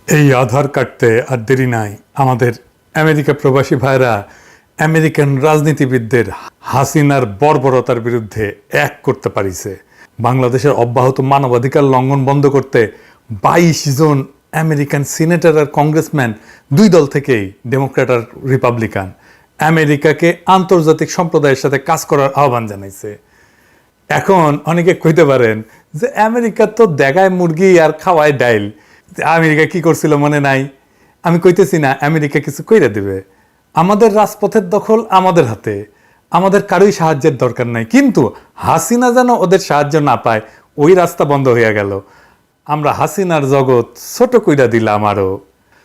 এই আধার কাটতে আর দেরি নাই। আমাদের আমেরিকা প্রবাসী ভাইরা আমেরিকান রাজনীতিবিদদের হাসিনার বর্বরতার বিরুদ্ধে এক করতে পারিছে। বাংলাদেশের অব্যাহত মানবাধিকার লঙ্ঘন বন্ধ করতে 22 জন আমেরিকান সিনেটর আর কংগ্রেসম্যান দুই দল থেকেই, ডেমোক্র্যাট আর রিপাবলিকান, আমেরিকাকে আন্তর্জাতিক সম্প্রদায়ের সাথে কাজ করার আহ্বান জানাইছে। এখন অনেকে কইতে পারেন যে আমেরিকা তো দেখায় মুরগি আর খাওয়ায় ডাইল, আমেরিকা কি করছিল মনে নাই? আমি কইতেছি না আমেরিকা কিছু কইরা দিবে। আমাদের রাজপথের দখল আমাদের হাতে, আমাদের কারোই সাহায্যের দরকার নাই। কিন্তু হাসিনা যেন ওদের সাহায্য না পায়, ওই রাস্তা বন্ধ হইয়া গেল। আমরা হাসিনার জগৎ ছোট কইরা দিলাম আরো।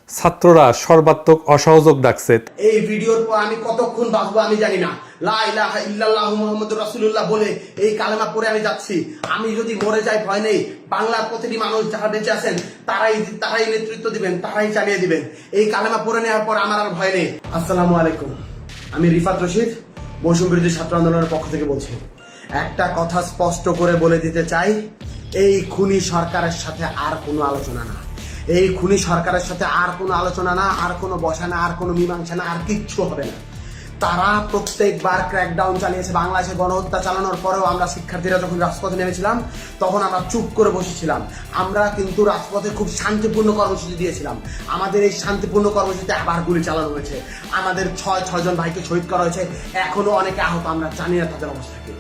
ছাত্ররা সর্বাত্মক অসহযোগ ডাকছে। এই ভিডিওর পর আমি কতক্ষণ বাঁচবো আমি জানি না। লা ইলাহা ইল্লাল্লাহু মুহাম্মাদুর রাসূলুল্লাহ বলে এই কালেমা পড়ে আমি যাচ্ছি। আমি যদি মরে যাই ভয় নেই, বাংলার প্রতিটি মানুষ যারা বেঁচে আছেন তারাই নেতৃত্ব দিবেন, তারাই চালিয়ে দিবেন। এই কালেমা পড়ে নেওয়ার পর আমার আর ভয় নেই। আসসালামু আলাইকুম, আমি রিফাত রশিদ, বৈষম্য বিরোধী ছাত্র আন্দোলনের পক্ষ থেকে বলছি। একটা কথা স্পষ্ট করে বলে দিতে চাই, এই খুনি সরকারের সাথে আর কোনো আলোচনা না। এই খুনি সরকারের সাথে আর কোনো আলোচনা না, আর কোনো বসা না, আর কোনো মীমাংসা না, আর কিচ্ছু হবে না। তারা প্রত্যেকবার ক্র্যাকডাউন চালিয়েছে। বাংলাদেশে গণহত্যা চালানোর পরেও আমরা শিক্ষার্থীরা যখন রাজপথে নেমেছিলাম তখন আমরা চুপ করে বসেছিলাম। আমরা কিন্তু রাজপথে খুব শান্তিপূর্ণ কর্মসূচি দিয়েছিলাম। আমাদের এই শান্তিপূর্ণ কর্মসূচিতে আবার গুলি চালানো হয়েছে। আমাদের ছয়জন ভাইকে শহীদ করা হয়েছে, এখনো অনেকে আহত, আমরা জানি না তাদের অবস্থা কি।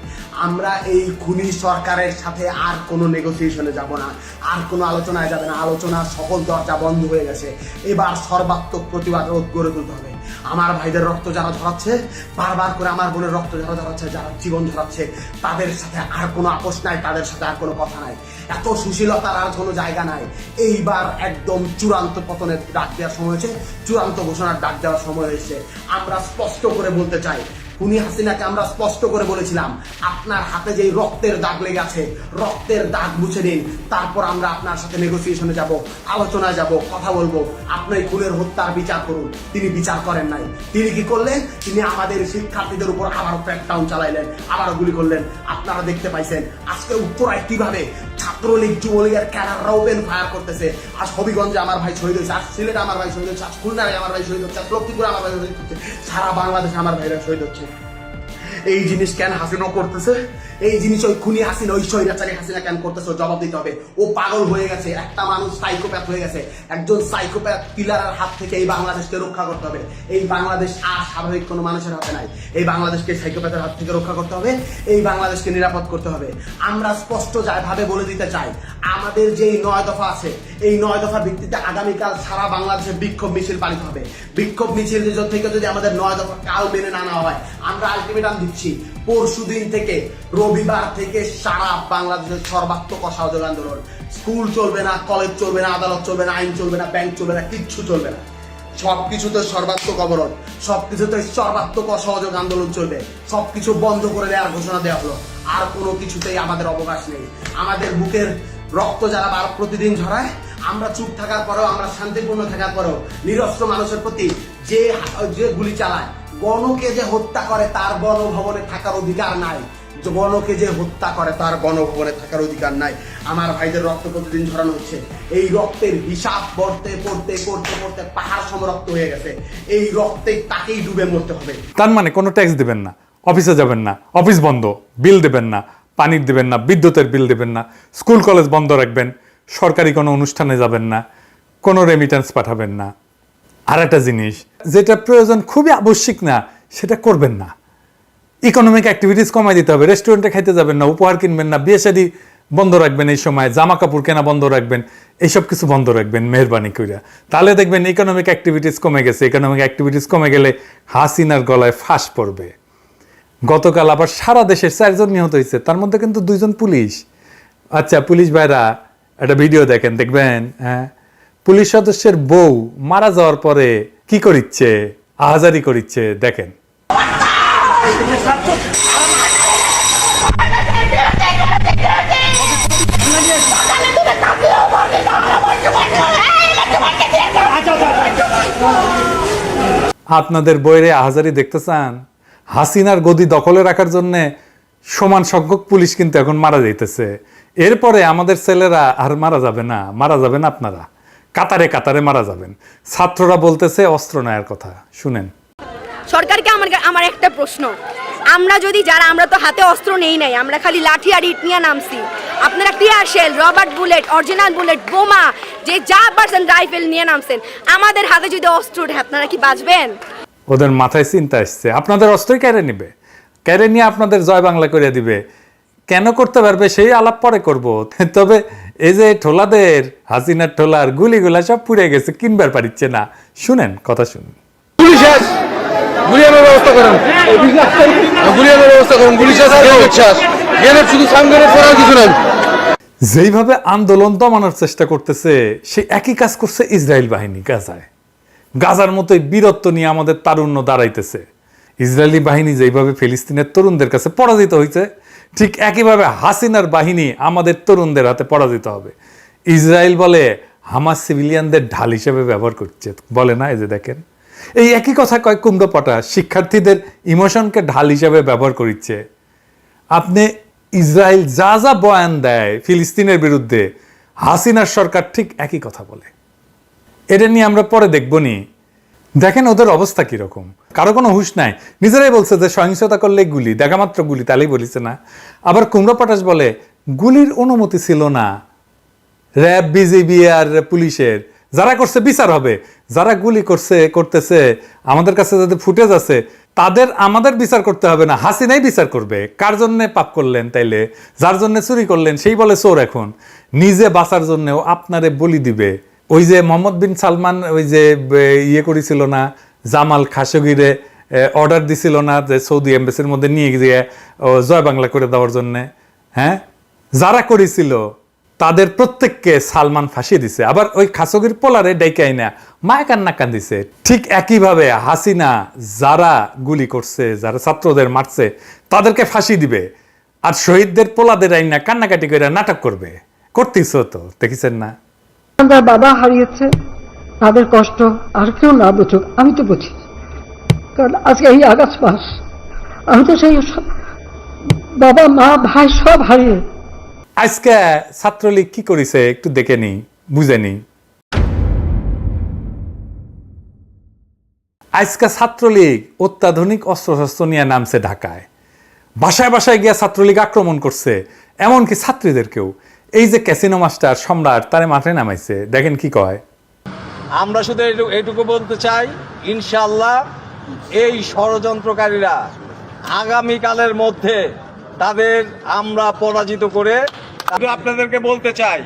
আমরা এই খুনি সরকারের সাথে আর কোনো নেগোসিয়েশনে যাব না, আর কোনো আলোচনায় যাবে না। আলোচনার সকল দরজা বন্ধ হয়ে গেছে। এবার সর্বাত্মক প্রতিবাদ রোধ গড়ে তুলতে হবে। আমার ভাইদের রক্ত যারা ঝরাচ্ছে, বারবার করে আমার বোনের রক্ত যারা ঝরাচ্ছে, যারা জীবন ঝরাচ্ছে, তাদের সাথে আর কোনো আপোষ নাই, তাদের সাথে আর কোনো কথা নাই। এত সুশীলতার আর কোনো জায়গা নাই। এইবার একদম চূড়ান্ত পতনের ডাক দেওয়ার সময় হয়েছে, চূড়ান্ত ঘোষণার ডাক দেওয়ার সময় হয়েছে। আমরা স্পষ্ট করে বলতে চাই, খুনি হাসিনাকে আমরা স্পষ্ট করে বলেছিলাম, আপনার হাতে যেই রক্তের দাগ লেগে আছে, রক্তের দাগ মুছে নিন, তারপর আমরা আপনার সাথে নেগোসিয়েশনে যাব, আলোচনায় যাব, কথা বলবো। আপনি খুনের হত্যার বিচার করুন। তিনি বিচার করেন নাই। তিনি কি করলেন? তিনি আমাদের শিক্ষার্থীদের উপর আবারও ক্র্যাকডাউন চালাইলেন, আবারও গুলি করলেন। আপনারা দেখতে পাইছেন আজকে উত্তরায় কিভাবে ছাত্রলীগ যুবলীগের ক্যাডাররা ওপেন ফায়ার করতেছে। আজ হবিগঞ্জে আমার ভাই শহীদ হয়েছে, আজ সিলেটে আমার ভাই শহীদ হচ্ছে, আজ খুলনায় আমার ভাই শহীদ হচ্ছে, আজ লক্ষ্মীপুরে আমার ভাই শহীদ হচ্ছে, সারা বাংলাদেশে আমার ভাইরা শহীদ হচ্ছে। এই জিনিস কেন হাসিনা করতেছে? এই জিনিস ওই খুনি হাসিনা, ওই স্বৈরাচারী হাসিনা কেন করতেছে? জবাব দিতে হবে। ও পাগল হয়ে গেছে, একটা মানুষ সাইকোপ্যাথ হয়ে গেছে। একজন সাইকোপ্যাথ কিলারের হাত থেকে এই বাংলাদেশকে রক্ষা করতে হবে। এই বাংলাদেশ আর স্বাভাবিক কোনো মানুষের হাতে নাই। এই বাংলাদেশকে সাইকোপ্যাথের হাত থেকে রক্ষা করতে হবে। এই বাংলাদেশকে নিরাপদ করতে হবে। আমরা স্পষ্ট ভাবে বলে দিতে চাই, আমাদের যে 9 দফা আছে, এই 9 দফার ভিত্তিতে আগামীকাল সারা বাংলাদেশে বিক্ষোভ মিছিল পালিত হবে। বিক্ষোভ মিছিল থেকে যদি আমাদের 9 দফা কাল মেনে না নেওয়া হয়, আমরা আলটিমেটাম দিচ্ছি, পরশুদিন থেকে, রবিবার থেকে সারা বাংলাদেশের সর্বাত্মক অসহযোগ আন্দোলন। স্কুল চলবে না, কলেজ চলবে না, আদালত চলবে না, আইন চলবে না, ব্যাংক চলবে না, কিচ্ছু চলবে না। সবকিছুতে সর্বাত্মক অবরোধ, সবকিছুতে সর্বাত্মক অসহযোগ আন্দোলন চলবে। সবকিছু বন্ধ করে দেওয়ার ঘোষণা দেওয়া হলো। আর কোনো কিছুতেই আমাদের অবকাশ নেই। আমাদের বুকের রক্ত যারা প্রতিদিন ঝরায়, আমরা চুপ থাকার পরেও, আমরা শান্তিপূর্ণ থাকার পরেও নিরস্ত্র মানুষের প্রতি যে গুলি চালায়, গণকে যে হত্যা করে তার গণভবনে থাকার অধিকার নাই। গণকে যে হত্যা করে তার গণভবনে থাকার অধিকার নাই। আমার ভাইদের রক্ত প্রতিদিন ঝরানো হচ্ছে। এই রক্তের হিসাব পড়তে পড়তে পড়তে পড়তে পাহাড় সম রক্ত হয়ে গেছে। এই রক্তে তাকেই ডুবে মরতে হবে। তার মানে কোনো ট্যাক্স দিবেন না, অফিসে যাবেন না, অফিস বন্ধ, বিল দেবেন না, পানির দেবেন না, বিদ্যুতের বিল দেবেন না, স্কুল কলেজ বন্ধ রাখবেন, সরকারি কোনো অনুষ্ঠানে যাবেন না, কোনো রেমিটেন্স পাঠাবেন না। আর একটা জিনিস, যেটা প্রয়োজন খুবই আবশ্যিক না সেটা করবেন না। ইকোনমিক অ্যাক্টিভিটিস কমাই দিতে হবে। রেস্টুরেন্টে খাইতে যাবেন না, উপহার কিনবেন না, বিয়ে শাদী বন্ধ রাখবেন, এই সময় জামা কাপড় কেনা বন্ধ রাখবেন, এইসব কিছু বন্ধ রাখবেন মেহরবানি কইরা। তাহলে দেখবেন ইকোনমিক অ্যাক্টিভিটিস কমে গেছে। ইকোনমিক অ্যাক্টিভিটিস কমে গেলে হাসিনার গলায় ফাঁস পড়বে। গতকাল আবার সারা দেশের 4 জন নিহত হয়েছে, তার মধ্যে কিন্তু 2 জন পুলিশ। আচ্ছা পুলিশ ভাইরা একটা ভিডিও দেখেন, দেখবেন। হ্যাঁ, পুলিশ সদস্যের বউ মারা যাওয়ার পরে কি করিচ্ছে, আহাজারি করিচ্ছে, দেখেন। আপনাদের বইরে আহাজারি দেখতে চান? হাসিনার গদি দখলে রাখার জন্য সমান সংখ্যক পুলিশ কিন্তু এখন মারা যাইতেছে। এরপরে আমাদের ছেলেরা আর মারা যাবে না, মারা যাবেন আপনারা। কাতারে কাতারে মারা যাবেন। ছাত্ররা বলতেছে অস্ত্র নেয়ার কথা, শুনেন। সরকারকে আমার একটা প্রশ্ন, আমরা তো হাতে অস্ত্র নেই নাই, আমরা খালি লাঠি আর ইট নিয়ে নামছি। আপনারা tear shell, rubber bullet, original bullet, বোমা, যে যা পারছেন রাইফেল নিয়ে নামছেন। আমাদের হাতে যদি অস্ত্র ওঠে আপনারা কি বাঁচবেন? ওদের মাথায় চিন্তা আসছে আপনাদের অস্ত্রই কেড়ে নিবে, কেড়ে নিয়ে আপনাদের জয় বাংলা করে দিবে। কেন করতে পারবে সেই আলাপ পরে করব। তবে এই যে ঠোলাদের, হাসিনার ঠোলার গুলিগুলা সব পুড়ে গেছে, কিনবার পারিচ্ছে না। শুনেন, কথা শুনুন। ব্যবস্থা করেন, ব্যবস্থা করেন, শুধু কিছু নাই। যেইভাবে আন্দোলন দমানোর চেষ্টা করতেছে, সেই একই কাজ করছে ইসরায়েল বাহিনী গাজায়। গাজার মতোই বীরত্ব নিয়ে আমাদের তারুণ্য দাঁড়াইতেছে। ইসরায়েলি বাহিনী যেইভাবে ফিলিস্তিনের তরুণদের কাছে পরাজিত হয়েছে, ঠিক একইভাবে হাসিনার বাহিনী আমাদের তরুণদের হাতে পরাজিত হবে। ইসরায়েল বলে হামাস সিভিলিয়ানদের ঢাল হিসেবে ব্যবহার করছে, বলে না? এই যে দেখেন, এই একই কথা কয় কুমড়ো পাটা, শিক্ষার্থীদের ইমোশনকে ঢাল হিসেবে ব্যবহার করছে। আপনি ইসরায়েল যা যা বয়ান দেয় ফিলিস্তিনের বিরুদ্ধে, হাসিনার সরকার ঠিক একই কথা বলে। এটা নিয়ে আমরা পরে দেখবনি। দেখেন ওদের অবস্থা কিরকম, কারো কোনো হুঁশ নাই। নিজেরাই বলছে যে সহিংসতা করলে গুলি, দেখা মাত্র গুলি, তাহলেই বলিছে না। আবার কুমড়ো পটাশ বলে গুলির অনুমতি ছিল না র্যাব, বিজিবি আর পুলিশের। যারা করছে বিচার হবে, যারা গুলি করতেছে আমাদের কাছে যাদের ফুটেজ আছে তাদের আমাদের বিচার করতে হবে না, হাসিনাই বিচার করবে। কার জন্য পাপ করলেন তাইলে? যার জন্য চুরি করলেন সেই বলে চোর। এখন নিজে বাঁচার জন্যও আপনারে বলি দিবে। ওই যে মোহাম্মদ বিন সালমান ওই যে ইয়ে করেছিল না, জামাল খাশোগিরে অর্ডার দিছিল না যে সৌদি এম্বাসির মধ্যে নিয়ে গিয়ে জয় বাংলা করে দেওয়ার জন্যে? হ্যাঁ, যারা করেছিল তাদের প্রত্যেককে সালমান ফাঁসিয়ে দিছে। আবার ওই খাশোগির পোলারে ডাইকাই না মায় কান্না কান্দিছে। ঠিক একইভাবে হাসিনা যারা গুলি করছে, যারা ছাত্রদের মারছে তাদেরকে ফাঁসি দিবে, আর শহীদদের পোলাদের আইনা কান্নাকাটি করে নাটক করবে। করতেছ তো, দেখেছেন না? আমার বাবা হারিয়েছে, তাদের কষ্ট আর কেউ না বুঝুক, আমি তো বুঝি। কারণ আজকে এই আগস্ট মাস আমি তো সেই বাবা মা ভাই সব হারিয়ে। আজকে ছাত্রলীগ কি করেছে একটু দেখে নি, বুঝে নি। আজকে ছাত্রলীগ অত্যাধুনিক অস্ত্রশস্ত্র নিয়ে নামছে ঢাকায়। বাসায় বাসায় গিয়া ছাত্রলীগ আক্রমণ করছে, এমনকি ছাত্রীদেরকেও। এই যে ক্যাসিনো মাস্টার সম্রাট, তারে মাঠে নামাইছে। দেখেন কি কয়। আমরা শুধু এইটুকু বলতে চাই, ইনশাআল্লাহ এই ষড়যন্ত্রকারীরা আগামীকালের মধ্যে তাদের আমরা পরাজিত করে, আপনাদেরকে বলতে চাই,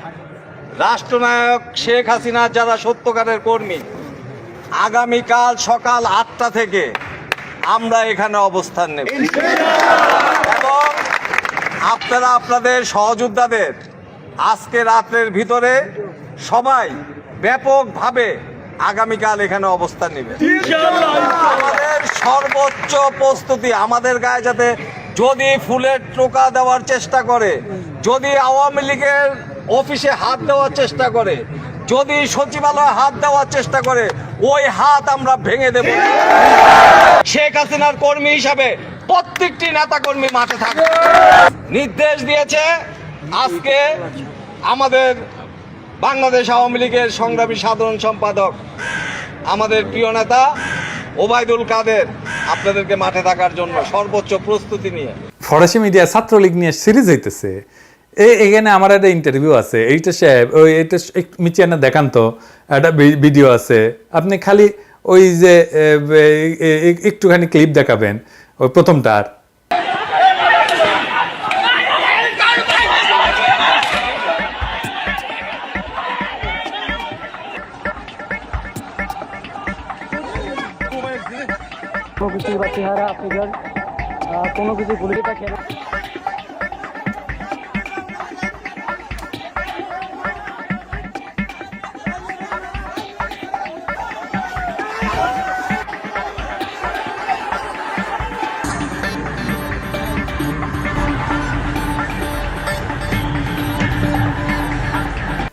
রাষ্ট্রনায়ক শেখ হাসিনার যারা সত্যকারের কর্মী, আগামীকাল সকাল 8টা থেকে আমরা এখানে অবস্থান নেব এবং আপনারা আপনাদের সহযোদ্ধাদের আজকে রাতের ভিতরে সবাই ব্যাপকভাবে আগামীকাল এখানে অবস্থান নেবে। আমাদের সর্বোচ্চ প্রস্তুতি, আমাদের গায়ে যাতে যদি ফুলের টোকা দেওয়ার চেষ্টা করে, যদি আওয়ামী লীগের অফিসে হাত দেওয়ার চেষ্টা করে, যদি সচিবালয়ে হাত দেওয়ার চেষ্টা করে, ওই হাত আমরা ভেঙে দেব। শেখ হাসিনার কর্মী হিসাবে প্রত্যেকটি নেতা কর্মী মাঠে থাকবে নির্দেশ দিয়েছে। আজকে আমাদের বাংলাদেশ আওয়ামী লীগের সংগ্রামী সাধারণ সম্পাদক, আমাদের প্রিয় নেতা ওবায়দুল কাদের আপনাদেরকে মাঠে থাকার জন্য সর্বোচ্চ প্রস্তুতি নিয়ে ফরাসি মিডিয়া ছাত্রলীগ নিয়ে সিরিজ হইতেছে। এখানে আমার একটা ইন্টারভিউ আছে, এইটা সাহেব ওই এটা মিচিয়ানে দেখান তো, একটা ভিডিও আছে। আপনি খালি ওই যে একটুখানি ক্লিপ দেখাবেন ওই প্রথমটার। কিছুই বা চেহারা আপনাদের কোনো কিছু ভুলে থাকে না।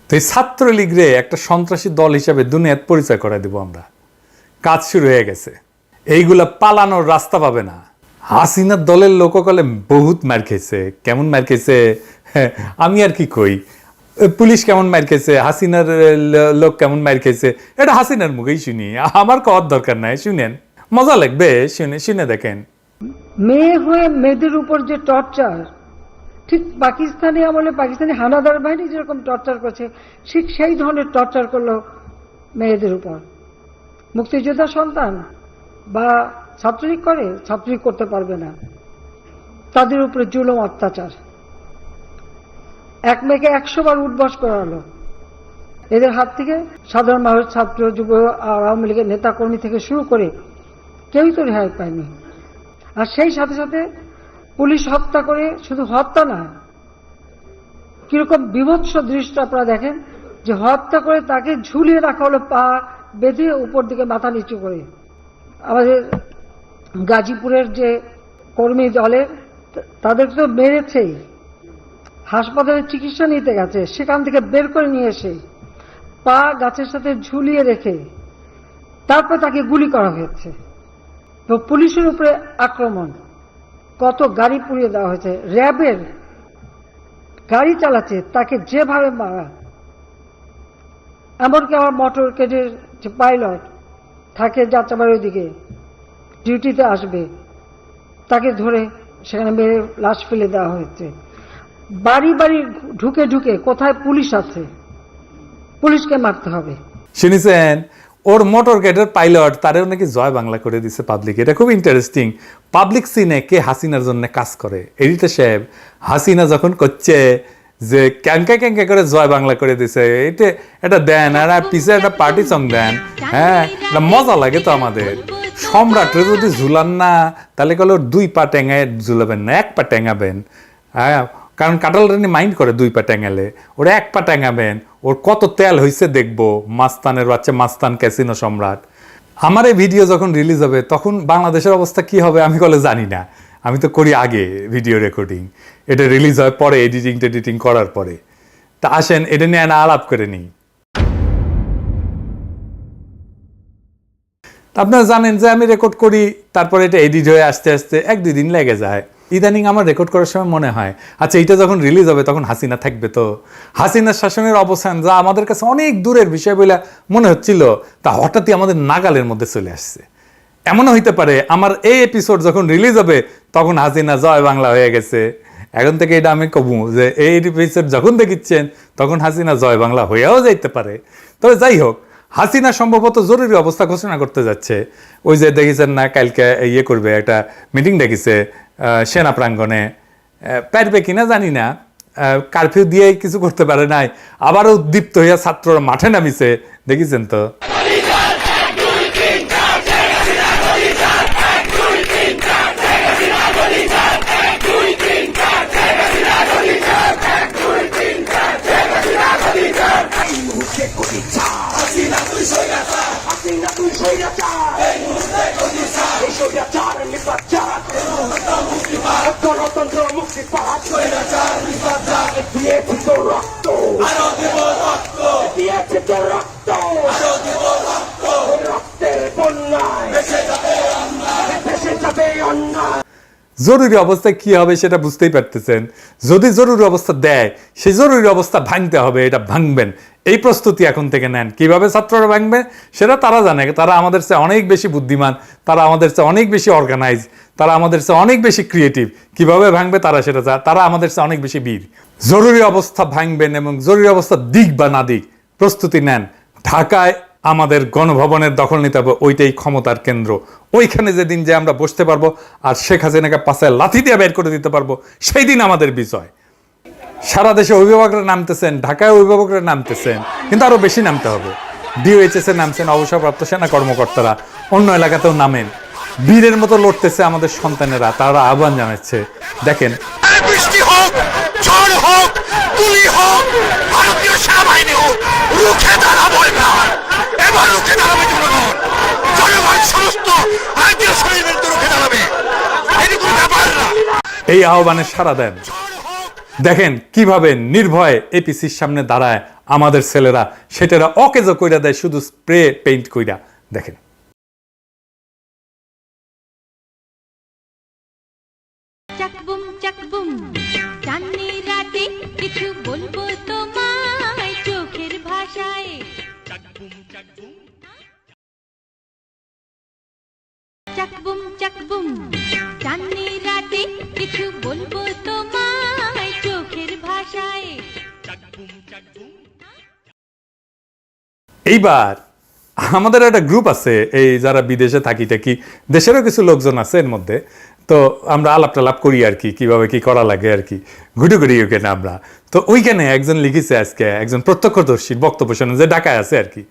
তো এই ছাত্রলীগরে একটা সন্ত্রাসী দল হিসাবে দুনিয়ার পরিচয় করে দিব আমরা। কাজ শুরু হয়ে গেছে। এইগুলা পালানোর রাস্তা পাবে না। হাসিনার দলের লোককলে বহুত মার খেয়েছে। কেমন মার খেয়েছে আমি আর কি কই। পুলিশ কেমন মার খেয়েছে, হাসিনার লোক কেমন মার খেয়েছে, এটা হাসিনার মুখেই শুনি, আমার কওয়ার দরকার নাই, শুনেন, মজা লাগবে, শুনে দেখেন। মেয়ে হয়ে মেয়েদের উপর যে টর্চার, ঠিক পাকিস্তানি আমলে পাকিস্তানি হানাদার বাহিনী যেরকম টর্চার করছে, ঠিক সেই ধরনের টর্চার করলো মেয়েদের উপর। মুক্তিযোদ্ধা সন্তান বা ছাত্রলীগ করে, ছাত্রলীগ করতে পারবে না, তাদের উপরে জুলুম অত্যাচার। এক মেয়েকে 100 বার উঠবস করালো। এদের হাত থেকে সাধারণ মানুষ, ছাত্র, যুব, আওয়ামী লীগের নেতা কর্মী থেকে শুরু করে কেউই তো রেহাই পায়নি। আর সেই সাথে সাথে পুলিশ হত্যা করে, শুধু হত্যা না, কিরকম বিভৎস দৃশ্য আপনারা দেখেন, যে হত্যা করে তাকে ঝুলিয়ে রাখা হলো, পা বেঁধে উপর দিকে মাথা নিচু করে। আমাদের গাজীপুরের যে কর্মী দলের, তাদেরকে তো মেরেছেই, হাসপাতালে চিকিৎসা নিতে গেছে, সেখান থেকে বের করে নিয়ে এসে পা গাছের সাথে ঝুলিয়ে রেখে তারপর তাকে গুলি করা হয়েছে। তো পুলিশের উপরে আক্রমণ, কত গাড়ি পুড়িয়ে দেওয়া হয়েছে, র্যাবের গাড়ি চালাচ্ছে তাকে যেভাবে মারা। এমনকি আমার মোটর কেডের যে পাইলট থাকে যাত্রাবাড়ির দিকে ডিউটিতে আসবে, তাকে ধরে সেখানে মেরে লাশ ফেলে দেওয়া হয়েছে। বাড়ি বাড়ি ঢুকে ঢুকে কোথায় পুলিশ আছে, পুলিশকে মারতে হবে। শুনেছেন, ওর মোটর গাড়ির পাইলট তারেও নাকি জয় বাংলা করে দিছে পাবলিক। এটা খুব ইন্টারেস্টিং। পাবলিক সিনে কে হাসিনার জন্য কাজ করে, এডিটর সাহেব হাসিনা যখন করছে যে ক্যাঙ্কা ক্যাঙ্কা করে জয় বাংলা করে দিছে, এটা দেন, আর পিছে একটা পার্টি সং দেন, হ্যাঁ, এটা মজা লাগে তো আমাদের। সম্রাটরে যদি ঝুলান না, তাহলে কল 2 পা টেঙায় ঝুলাবেন না, 1 পা টেঙাবেন, হ্যাঁ, কারণ কাটাল রানী মাইন্ড করে 2 পা টেঙালে, ওরা 1 পা টেঙাবেন, ওর কত তেল হয়েছে দেখবো। মাস্তানের বাচ্চা, মাস্তান ক্যাসিনো সম্রাট। আমার এই ভিডিও যখন রিলিজ হবে তখন বাংলাদেশের অবস্থা কি হবে আমি কলে জানি না, আমি তো করি আগে ভিডিও রেকর্ডিং, এটা রিলিজ হয় পরে, এডিটিং করার পরে। তা আসেন এটা নিয়ে আলাপ করে নিই। আপনারা জানেন যে আমি রেকর্ড করি, তারপরে এটা এডিট হয়ে আসতে আসতে 1-2 দিন লেগে যায়। ইদানিং আমার রেকর্ড করার সময় মনে হয়, আচ্ছা এটা যখন রিলিজ হবে তখন হাসিনা থাকবে, তো হাসিনার শাসনের অবসান যা আমাদের কাছে অনেক দূরের বিষয় বলে মনে হচ্ছিল, তা হঠাৎই আমাদের নাগালের মধ্যে চলে আসছে। এমনও হইতে পারে আমার এই এপিসোড যখন রিলিজ হবে তখন হাসিনা জয় বাংলা হয়ে গেছে। এখন থেকে এটা আমি কবু যে এই এপিসোড যখন দেখিচ্ছেন তখন হাসিনা জয় বাংলা হয়েও যাইতে পারে। তবে যাই হোক, হাসিনা সম্ভবত জরুরি অবস্থা ঘোষণা করতে যাচ্ছে। ওই যে দেখেছেন না, কালকে ইয়ে করবে, একটা মিটিং ডেকেছে সেনা প্রাঙ্গণে, পারবে কিনা জানি না, কারফিউ দিয়ে কিছু করতে পারে নাই, আবারও উদ্দীপ্ত হইয়া ছাত্ররা মাঠে নামিছে, দেখেছেন তো। জরুরি অবস্থায় কি হবে সেটা বুঝতেই পারতেছেন। যদি জরুরি অবস্থা দেয়, সেই জরুরি অবস্থা ভাঙতে হবে, এটা ভাঙবেন, এই প্রস্তুতি এখন থেকে নেন। কিভাবে ছাত্ররা ভাঙবে সেটা তারা জানে, তারা আমাদের চেয়ে অনেক বেশি বুদ্ধিমান, তারা আমাদের চেয়ে অনেক বেশি অর্গানাইজ, তারা আমাদের চেয়ে অনেক বেশি ক্রিয়েটিভ। কিভাবে ভাঙবে তারা সেটা চায়, তারা আমাদের চেয়ে অনেক বেশি বীর। জরুরি অবস্থা ভাঙবেন এবং জরুরি অবস্থা দিক বা না দিক প্রস্তুতি নেন। ঢাকায় আমাদের গণভবনের দখল নিতে হবে, ওইটাই ক্ষমতার কেন্দ্র। ওইখানে যেদিন যে আমরা বসতে পারবো আর শেখ হাসিনাকে পাশায় লাথি দিয়ে বের করে দিতে পারবো, সেই দিন আমাদের বিজয়। সারা দেশে অভিভাবকরা নামতেছেন, ঢাকায় অভিভাবকরা নামতেছেন, কিন্তু আরো বেশি নামতে হবে। ডিওএইচএস এ নামছেন অবসরপ্রাপ্ত সেনা কর্মকর্তারা, অন্য এলাকাতেও নামেন। বীরের মতো লড়তেছে আমাদের সন্তানেরা, তারা আহ্বান জানাচ্ছে। দেখেন, বৃষ্টি হোক, ঝড় হোক, গুলি হোক, ভারতীয় সেনাবাহিনী হোক, রুখে দাঁড়াবো এবার। এবার রুখে দাঁড়াবে জনগণ, জনগণ সমস্ত ভারতীয় সৈন্যদের রুখে দাঁড়াবে, এটি কোনো ব্যাপার না। এই আহ্বানে সাড়া দেন। দেখেন কিভাবে নির্ভয়ে এপিসির সামনে দাঁড়ায় আমাদের ছেলেরা, সেটারা অকেজো কইরা দেয় শুধু স্প্রে পেইন্ট কইরা। দেখেন, চাকবুম চাকবুম, চাঁদনি রাতে কিছু বলবো তোমায়। চাকবুম চাঁদনি রাতে কিছু বলবো তোমায় চোখের ভাষায়। এইবার আমাদের একটা গ্রুপ আছে, এই যারা বিদেশে থাকি টাকি, দেশেরও কিছু লোকজন আছে এর মধ্যে। তো আমরা আলাপ টালাপ করি আর কি, কিভাবে কি করা লাগে আর কি, ঘুটে ঘুরি ওখানে আমরা। তো ওইখানে একজন লিখেছে আজকে, একজন প্রত্যক্ষদর্শীর বক্তব্য শুনে, যে ঢাকায় আছে আর কি,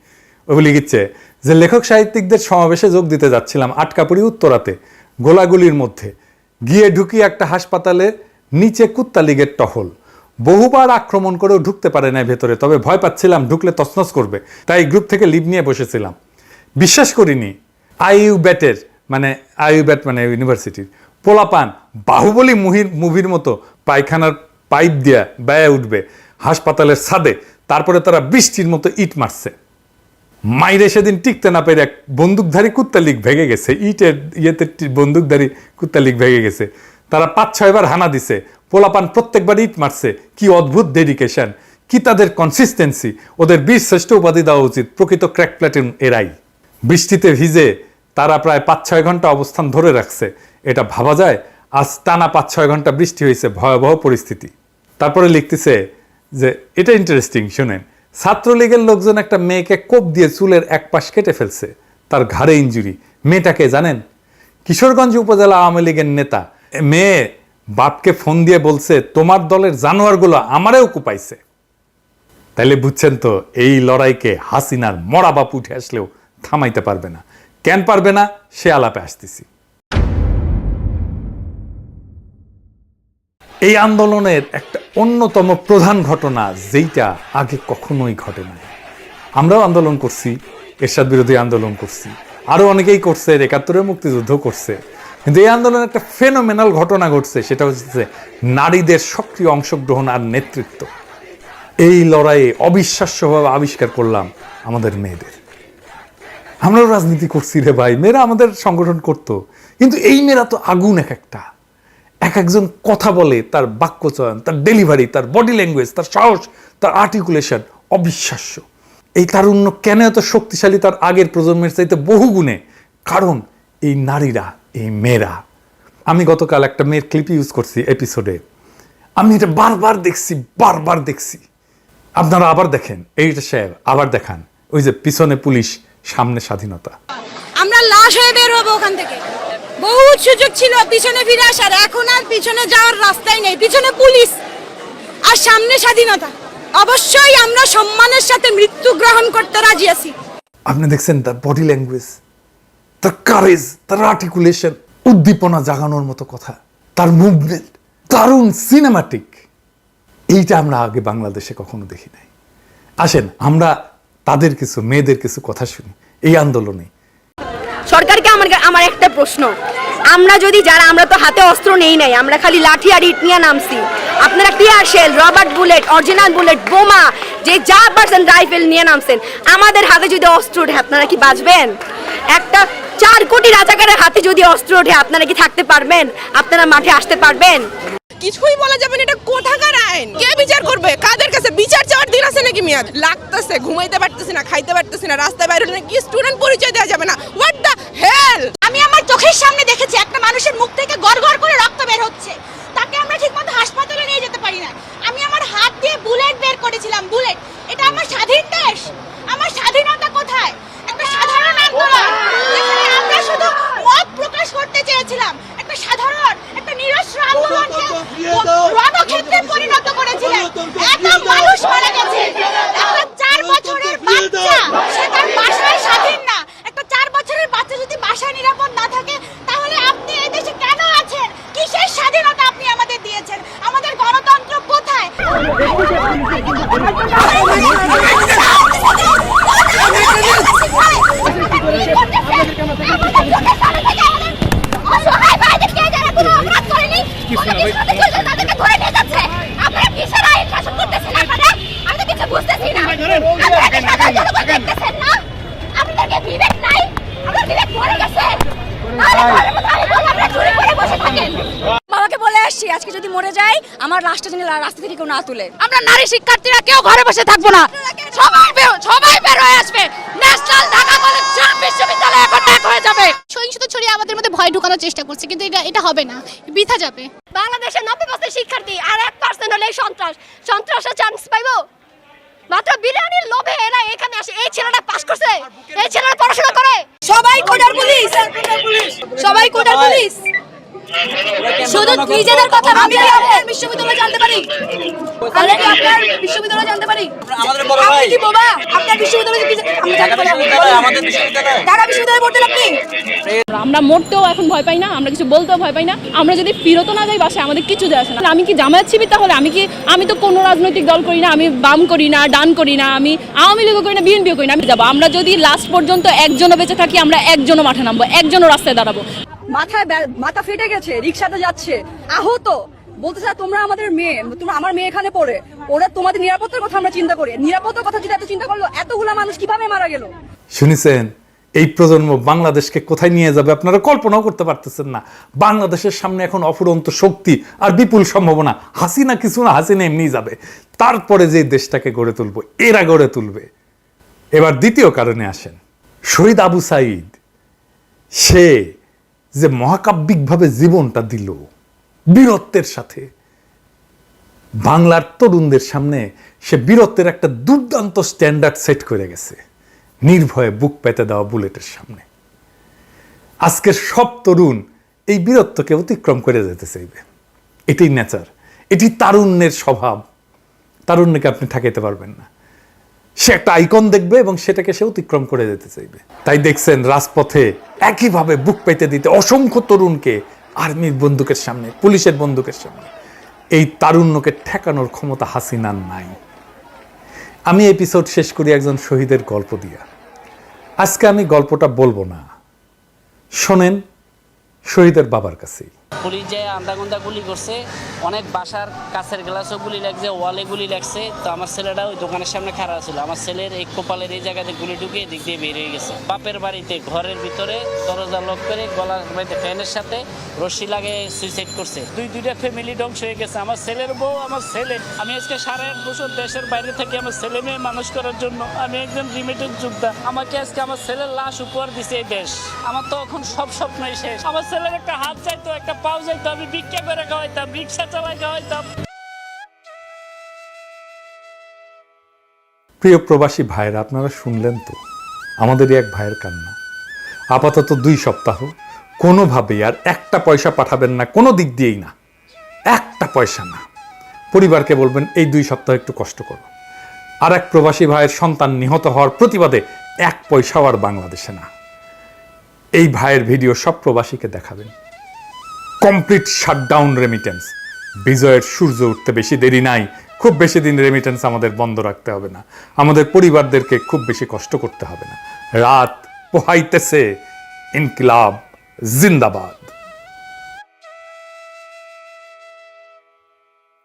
ও লিখেছে যে লেখক সাহিত্যিকদের সমাবেশে যোগ দিতে যাচ্ছিলাম আটকাপুরি উত্তরাতে, গোলাগুলির মধ্যে গিয়ে ঢুকি একটা হাসপাতালের নিচে কুত্তা লীগের টহল। বহুবার আক্রমণ করেও ঢুকতে পারে না ভেতরে, তবে ভয় পাচ্ছিলাম ঢুকলে তছনছ করবে, তাই গ্রুপ থেকে লিভ নিয়ে বসেছিলাম। বিশ্বাস করিনি আইইউ ব্যাটের মানে আইইউ ব্যাট মানে ইউনিভার্সিটির পোলাপান বাহুবলী মুভির মতো পায়খানার পাইপ দিয়া ব্যয় উঠবে হাসপাতালের ছাদে, তারপরে তারা বৃষ্টির মতো ইট মারছে। মাইরে সেদিন টিকতে না পেরে এক বন্দুকধারী কুত্তা লীগ ভেঙে গেছে, ইটের ইয়েতে বন্দুকধারী কুত্তা লীগ ভেঙে গেছে। তারা 5-6 বার হানা দিছে, পোলাপান প্রত্যেকবার ইট মারছে। কি অদ্ভুত ডেডিকেশন, কি তাদের কনসিস্টেন্সি! ওদের বীর শ্রেষ্ঠ উপাধি দেওয়া উচিত, প্রকৃত ক্র্যাক প্ল্যাটুন এরাই। বৃষ্টিতে ভিজে তারা প্রায় 5-6 ঘন্টা অবস্থান ধরে রাখছে, এটা ভাবা যায়? আজ টানা 5-6 ঘন্টা বৃষ্টি হয়েছে, ভয়াবহ পরিস্থিতি। তারপরে লিখতেছে যে এটা ইন্টারেস্টিং, শুনেন। ছাত্রলীগের লোকজন একটা মেয়েকে কোপ দিয়ে চুলের এক পাশ কেটে ফেলছে, তার ঘাড়ে ইনজুরি। মেয়েটাকে জানেন? কিশোরগঞ্জ উপজেলা আওয়ামী লীগের নেতা। মেয়ে বাপকে ফোন দিয়ে বলছে, তোমার দলের জানোয়ারগুলো আমারেও কুপাইছে। তাইলে বুঝছেন তো, এই লড়াইকে হাসিনার মরা বাপ উঠে আসলেও থামাইতে পারবে না। কেন পারবে না সে আলাপে আসতেছি। এই আন্দোলনের একটা অন্যতম প্রধান ঘটনা, যেইটা আগে কখনোই ঘটে নাই। আমরাও আন্দোলন করছি, এরশাদ বিরোধী আন্দোলন করছি, আরো অনেকেই করছে, ৭১-এর মুক্তিযুদ্ধ করছে। কিন্তু এই আন্দোলনের একটা ফেনোমেনাল ঘটনা ঘটছে, সেটা হচ্ছে নারীদের সক্রিয় অংশগ্রহণ আর নেতৃত্ব। এই লড়াইয়ে অবিশ্বাস্যভাবে আবিষ্কার করলাম আমাদের মেয়েদের। আমরাও রাজনীতি করছি রে ভাই, মেয়েরা আমাদের সংগঠন করতো, কিন্তু এই মেয়েরা তো আগুন এক একটা। এক একজন কথা বলে, তার বাক্যচয়ন, তার ডেলিভারি, তার বডি ল্যাঙ্গুয়েজ, তার সাহস, তার আর্টিকুলেশন অবিশ্বাস্য। এই তারুণ্য কেন এত শক্তিশালী তার আগের প্রজন্মের চাইতে বহু গুণে? কারণ এই নারীরা, এই মেয়েরা। আমি গতকাল একটা মেয়ের ক্লিপ ইউজ করছি এপিসোডে, আমি এটা বারবার দেখছি। আপনারা আবার দেখেন, এইটা সাহেব আবার দেখান, ওই যে পিছনে পুলিশ, সামনে স্বাধীনতা। আমরা লাশ হয়ে বের হবো ওখান থেকে। বহুত সুযোগ ছিল পিছনে ফিরে আসার, এখন আর পিছনে যাওয়ার রাস্তাই নেই। পিছনে পুলিশ আর সামনে স্বাধীনতা। অবশ্যই আমরা সম্মানের সাথে মৃত্যু গ্রহণ করতে রাজি আছি। আপনি দেখছেন তার বডি ল্যাঙ্গুয়েজ, তার কারেজ, তার আর্টিকুলেশন, উদ্দীপনা জাগানোর মতো কথা, তার মুভমেন্ট দারুণ সিনেমাটিক। এইটা আমরা আগে বাংলাদেশে কখনো দেখি নাই। আসেন আমরা তাদের কিছু মেয়েদের কিছু কথা শুনি এই আন্দোলনে। সরকারকে আমার একটা প্রশ্ন, আমরা যদি আমরা তো হাতে অস্ত্র নেই নাই, আমরা খালি লাঠি আর ইট নিয়ে নামছি। আপনারা tear shell, rubber bullet, original bullet, বোমা, যে যা পারছেন রাইফেল নিয়ে নামছেন। আমাদের হাতে যদি অস্ত্র ওঠে, আপনারা কি বাঁচবেন? একটা 4 কোটি রাজাকারের হাতে যদি অস্ত্র ওঠে, আপনারা কি থাকতে পারবেন? আপনারা মাঠে আসতে পারবেন? কিছুই বলা যাবে না। এটা কোথাকার আইন? কে বিচার করবে? কাদের কাছে বিচার চাওয়ার দিন আছে নাকি? মেয়াদ লাগতেছে, ঘুমাইতে পারতেছি না, খাইতে পারতেছি না, রাস্তায় বাইরে হলে কি স্টুডেন্ট পরিচয় দেওয়া যাবে না? What the hell! আমি আমার চোখের সামনে দেখেছি একটা মানুষের মুখ থেকে গড়গড় করে রক্ত বের হচ্ছে, তাকে আমরা ঠিকমতো হাসপাতালে নিয়ে যেতে পারি না। আমি আমার হাত দিয়ে বুলেট বের করেছিলাম, বুলেট। এটা আমার স্বাধীন দেশ, আমার স্বাধীনতা কোথায়? একটা সাধারণ আন্দোলন যেখানে আমরা শুধু মত প্রকাশ করতে চেয়েছিলাম, একটা সাধারণ, একটা নিরস্ত্র আন্দোলনকে রণক্ষেত্রে পরিণত করেছিলেন। এত মানুষ মারা গেছে, একটা 4 বছরের বাচ্চা, সে তার বাসায় স্বাধীন না। একটা 4 বছরের বাচ্চা যদি বাসায় নিরাপদ না থাকে, তাহলে আপনি এই দেশে কেন আছেন? কিসের স্বাধীনতা আপনি আমাদের দিয়েছেন? আমাদের গণতন্ত্র কোথায়? বাবাকে বলে আসছি, আজকে যদি মরে যাই, আমার লাশটা যেন রাস্তা থেকে কেউ না তুলে। আমরা নারী শিক্ষার্থীরা কেউ ঘরে বসে থাকবো না। সবাই বের হয়ে আসবে। ন্যাশনাল ঢাকা কলেজ বিশ্ববিদ্যালয় এখন এক হয়ে যাবে। সহিংসতা ছড়িয়ে আমাদের মধ্যে ঢুকানোর চেষ্টা করছে, কিন্তু এটা হবে না, বৃথা যাবে। বাংলাদেশের 90% শিক্ষার্থী আর 1% হলে সন্ত্রাসের চান্স পাইবো। মাত্র বিরিয়ানির লোভে এরা এখানে আসে। এই ছেলেটা পাস করছে, এই ছেলেটা পড়াশোনা করে। সবাই কোটার পুলিশ, সবাই কোটার পুলিশ। শুধু নিজেদের কথা ভাবি। আপনার বিশ্ববিদ্যালয় জানতে পারি, আমি কি আপনার বিশ্ববিদ্যালয় জানতে পারি? আপনি কি বাবা আপনার বিশ্ববিদ্যালয় আমাদের বিশ্ববিদ্যালয় ঢাকা বিশ্ববিদ্যালয়ে পড়তেন আপনি? আমরা মরতেও এখন ভয় পাই না, আমরা কিছু বলতেও ভয় পাই না। আমরা যদি ফিরতো না যাই বাসায়, আমাদের কিছু যায় আসে না। আমি কি জামায়াত শিবির? তাহলে আমি তো কোনো রাজনৈতিক দল করি না, আমি বাম করি না, ডান করি না, আমি আওয়ামী লীগও করি না, বিএনপিও করি না। আমি যাবো, আমরা যদি লাস্ট পর্যন্ত একজনও বেঁচে থাকি, আমরা একজনও মাঠে নামবো, একজনও রাস্তায় দাঁড়াবো। মাথা ফেটে গেছে, রিকশাতে যাচ্ছে, আহত, বলতে চাই তোমরা আমাদের মেয়ে, তোমরা আমার মেয়ে এখানে পড়ে, ওরা তোমাদের নিরাপত্তার কথা আমরা চিন্তা করি। নিরাপত্তার কথা যদি এত চিন্তা করলো, এতগুলা মানুষ কিভাবে মারা গেল? শুনেছেন? এই প্রজন্ম বাংলাদেশকে কোথায় নিয়ে যাবে আপনারা কল্পনাও করতে পারতেছেন না। বাংলাদেশের সামনে এখন অফুরন্ত শক্তি আর বিপুল সম্ভাবনা। হাসিনা কিছু না, হাসিনা এমনি যাবে। তারপরে যে দেশটাকে গড়ে তুলবো, এরা গড়ে তুলবে। এবার দ্বিতীয় কারণে আসেন। শহীদ আবু সাঈদ, সে যে মহাকাব্যিকভাবে জীবনটা দিল বীরত্বের সাথে, বাংলার তরুণদের সামনে সে বীরত্বের একটা দুর্দান্ত স্ট্যান্ডার্ড সেট করে গেছে, নির্ভয়ে বুক পেতে দেওয়া বুলেটের সামনে। আজকের সব তরুণ এই বীরত্বকে অতিক্রম করে যেতে চাইবে। এটাই নেচার, এটি তারুণ্যের স্বভাব। তারুণ্যকে আপনি ঠেকাইতে পারবেন না। সে একটা আইকন দেখবে এবং সেটাকে সে অতিক্রম করে যেতে চাইবে। তাই দেখছেন রাজপথে একইভাবে বুক পেতে দিতে অসংখ্য তরুণকে আর্মির বন্দুকের সামনে, পুলিশের বন্দুকের সামনে। এই তারুণ্যকে ঠেকানোর ক্ষমতা হাসিনার নাই। আমি এপিসোড শেষ করি একজন শহীদের গল্প দিয়া। আজকে আমি গল্পটা বলবো না, শোনেন শহীদের বাবার কাছেই। পুলিশ যে আন্দাগুন্দা গুলি করছে, অনেক বাসার কাছের গ্লাসও গুলি লাগছে, ওয়ালে গুলি লাগছে। তো আমার ছেলেটা ওই দোকানের সামনে খাড়া ছিল। আমার ছেলের এই কপালের এই জায়গাতে গুলি ঢুকে দিক দিয়ে বের হয়ে গেছে। বাপের বাড়িতে ঘরের ভিতরে দরজা লক করে গলার বাড়িতে ফ্যানের সাথে রশি লাগে সুইসাইড করছে। দুইটা ফ্যামিলি ধ্বংস হয়ে গেছে। আমার ছেলের বউ, আমার ছেলে। আমি আজকে 8.5 বছর দেশের বাইরে থেকে আমার ছেলে মেয়ে মানুষ করার জন্য আমি একজন রিমিটেড যোদ্ধা। আমাকে আজকে আমার ছেলের লাশ উপহার দিছে এই দেশ। আমার তো এখন সব স্বপ্নই শেষ। আমার ছেলের একটা হাত চাইতো, একটা পাও চাইতো, আমি ভিক্ষা করে খাওয়াইতাম, রিক্সা চালাই খাওয়াইতাম। প্রিয় প্রবাসী ভাইরা, আপনারা শুনলেন তো আমাদেরই এক ভাইয়ের কান্না। আপাতত 2 সপ্তাহ কোনোভাবেই আর একটা পয়সা পাঠাবেন না, কোনো দিক দিয়েই না, একটা পয়সা না। পরিবারকে বলবেন এই 2 সপ্তাহ একটু কষ্ট করো। আর এক প্রবাসী ভাইয়ের সন্তান নিহত হওয়ার প্রতিবাদে 1 পয়সাও আর বাংলাদেশে না। এই ভাইয়ের ভিডিও সব প্রবাসীকে দেখাবেন। Complete shutdown remittance. বিজয়ের সূর্য উঠতে বেশি দেরি নাই। খুব বেশি দিন রেমিটেন্স আমাদের বন্ধ রাখতে হবে না। আমাদের পরিবারদেরকে খুব বেশি কষ্ট করতে হবে না। রাত পোহাইতেছে। ইনকিলাব জিন্দাবাদ।